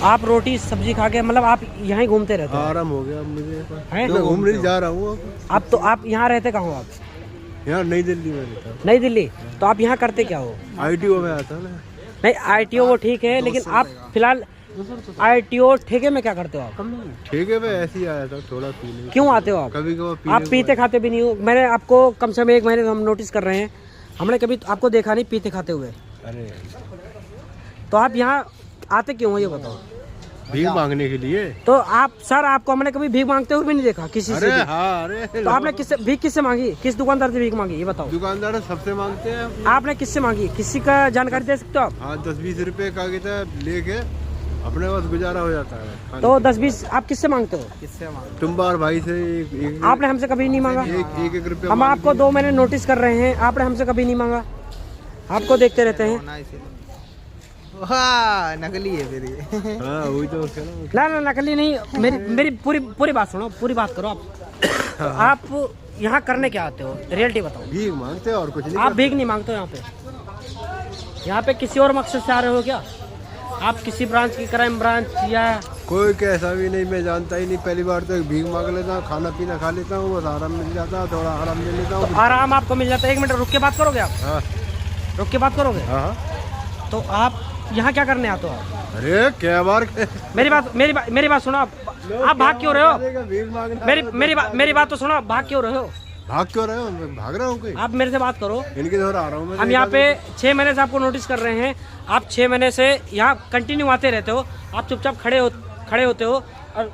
आप रोटी सब्जी खा के मतलब आप यहाँ ही घूमते रहते हो? आराम हो गया मुझे, हैं? मैं घूमने जा रहा हूँ। आप तो आप यहाँ रहते कहाँ हो आप? यहाँ नई दिल्ली में रहता हूँ। नई दिल्ली? तो आप यहाँ करते क्या हो? ITO में आता ना। नहीं ITO वो ठीक है, लेकिन आप फिलहाल ITO ठेके में क्या करते हो आप? ठीक है, मैं ऐसे ही आया था थोड़ा पीने। क्यों आते हो आप? कभी कभी आप पीते खाते भी नहीं हो। मैंने आपको कम से कम 1 महीने से हम नोटिस कर रहे हैं, हमने कभी आपको देखा नहीं पीते खाते हुए। अरे तो आप यहाँ आते क्यों हो ये बताओ? भीख मांगने के लिए। तो आप सर आपको हमने कभी भीख मांगते हुए भी नहीं देखा किसी से भी। हाँ, अरे तो आपने किससे भीख किससे मांगी? किस दुकानदार से भीख मांगी ये बताओ? दुकानदार सबसे मांगते हैं। आपने किससे मांगी? किसी का जानकारी दे सकते हो आप? हाँ, 10-20 रुपए का लेके अपने पास गुजारा हो जाता है। तो 10-20 आप किससे मांगते हो? किससे मांगते? तुम बार भाई से एक आपने हमसे कभी नहीं मांगा? एक रुपया हम आपको 2 महीने नोटिस कर रहे हैं, आपने हमसे कभी नहीं मांगा। आपको देखते रहते हैं। हाँ, नकली है फिर ये। हाँ, वही तो ना नकली नहीं। मेरी पूरी बात सुनो, पूरी बात करो आप। आप यहाँ करने क्या आते हो? रियलिटी बताओ। भीख मांगते हैं और कुछ नहीं। आप भीख नहीं मांगते हो यहाँ पे? यहाँ पे किसी और मकसद से आ रहे हो क्या? आप किसी ब्रांच की, क्राइम ब्रांच या? कोई कैसा भी नहीं, मैं जानता ही नहीं। पहली बार तो भीख मांग लेता हूँ, खाना पीना खा लेता हूँ, बस आराम मिल जाता है, थोड़ा आराम ले लेता हूँ। तो आराम आपको मिल जाता है। 1 मिनट रुक के बात करोगे आप? हाँ, रुक के बात करोगे? हाँ। तो आप यहाँ क्या करने आते हो आप? अरे क्या बार मेरी बात सुनो। आप भाग क्यों रहे हो? भीख मांगना। मेरी बात तो सुनो। आप भाग क्यों रहे हो? भाग क्यों रहे हो? मैं भाग रहा हूँ कोई? आप मेरे से बात करो। इनके घर आ रहा हूँ मैं। हम यहाँ पे 6 महीने से आपको नोटिस कर रहे हैं। आप 6 महीने से यहाँ कंटिन्यू आते रहते हो। आप चुपचाप खड़े होते हो और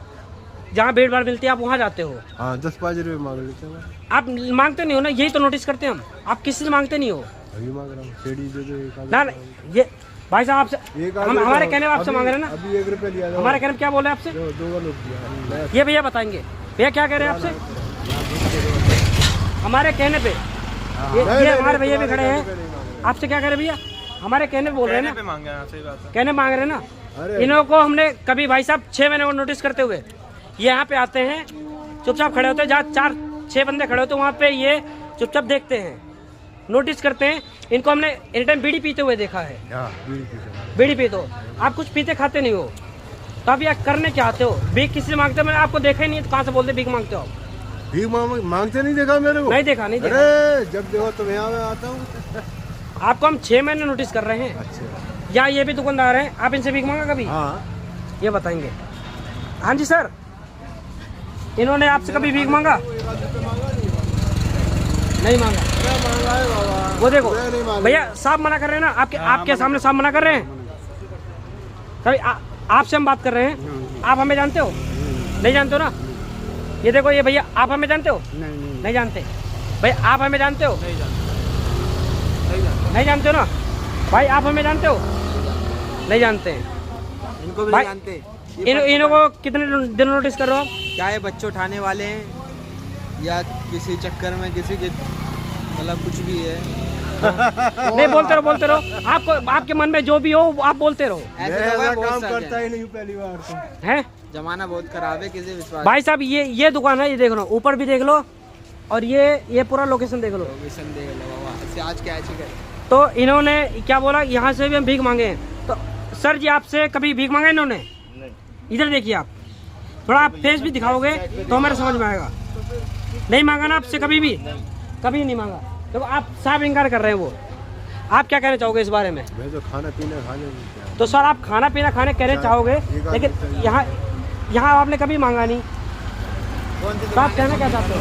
जहाँ भीड़ भाड़ मिलती है आप वहाँ जाते हो। हाँ, 10-5 रुपये मांग लेते हैं। आप मांगते नहीं हो ना, यही तो नोटिस करते हैं हम। आप किसी से मांगते नहीं हो। अभी मांग रहा हूँ, सीढ़ी दे दो एक ना ये भाई साहब आपसे हमारे कहने में आपसे मांग रहे हैं ना। अभी 1 रुपया लिया। हमारे कहने में क्या बोले आपसे? 2 लोग दिया। ये भैया बताएंगे। भैया क्या कह रहे हैं आपसे? हमारे कहने पे ये हमारे भैया भी खड़े हैं। आपसे क्या कह रहे भैया? हमारे कहने पे बोल रहे हैं ना। कहने मांग रहे हैं ना। इन्हों को हमने कभी भाई साहब 6 महीने को नोटिस करते हुए ये यहाँ पे आते हैं, चुपचाप खड़े होते हैं। जहाँ 4-6 बंदे खड़े होते हैं वहाँ पे ये चुपचाप देखते हैं, नोटिस करते हैं। इनको हमने एनी टाइम बीड़ी पीते हुए देखा है। बीड़ी पीते हो आप, कुछ पीते खाते नहीं हो। तो आप यहाँ करने क्या आते हो? भीख किसी से मांगते हो? मैंने आपको देखा ही नहीं, तो कहाँ से बोलते भीख मांगते हो आप? भीख मांगते नहीं देखा मेरे को? नहीं देखा। अरे जब देखो तो यहाँ मैं आता हूँ। आपको हम 6 महीने नोटिस कर रहे हैं। अच्छा। या ये भी दुकानदार हैं, आप इनसे भीख मांगा कभी? हाँ, ये बताएंगे। हाँ जी सर, इन्होंने आपसे कभी भीख मांगा? नहीं मांगा। वो देखो भैया साहब मना कर रहे हैं ना, आपके सामने साहब मना कर रहे हैं। कभी आपसे हम बात कर रहे हैं, आप हमें जानते हो? नहीं जानते हो ना। ये देखो ये भैया, आप हमें जानते हो? नहीं जानते। भाई आप हमें जानते हो? नहीं जानते हो ना। भाई आप हमें जानते हो? नहीं जानते हैं। इनको भी नहीं जानते। इन्हों को कितने दिन नोटिस कर रहे हो आप? क्या ये बच्चे उठाने वाले हैं या किसी चक्कर में किसी के मतलब कुछ भी है? नहीं, बोलते रहो। आपको आपके मन में जो भी हो आप बोलते रहो। ऐसा काम करता ही नहीं पहली बार तो। हैं? जमाना बहुत खराब है, किसी विश्वास। भाई साहब ये दुकान है, ये देख लो, ऊपर भी देख लो और ये पूरा लोकेशन देख लो। लोकेशन देख लो बाबा। आज क्या है? तो इन्होंने क्या बोला, यहाँ से भी हम भीख मांगे हैं। तो सर जी आपसे कभी भीख मांगा इन्होंने? इधर देखिए आप, थोड़ा आप फेस भी दिखाओगे तो हमारे समझ में आएगा। नहीं मांगा ना आपसे कभी भी? कभी नहीं मांगा। देखो आप साफ इंकार कर रहे हैं। वो आप क्या कहना चाहोगे इस बारे में? मैं तो खाना पीना खाने। तो सर आप खाना पीना खाने कहने चाहोगे, लेकिन यहाँ आपने कभी मांगा नहीं, तो आप कहना क्या चाहते हो?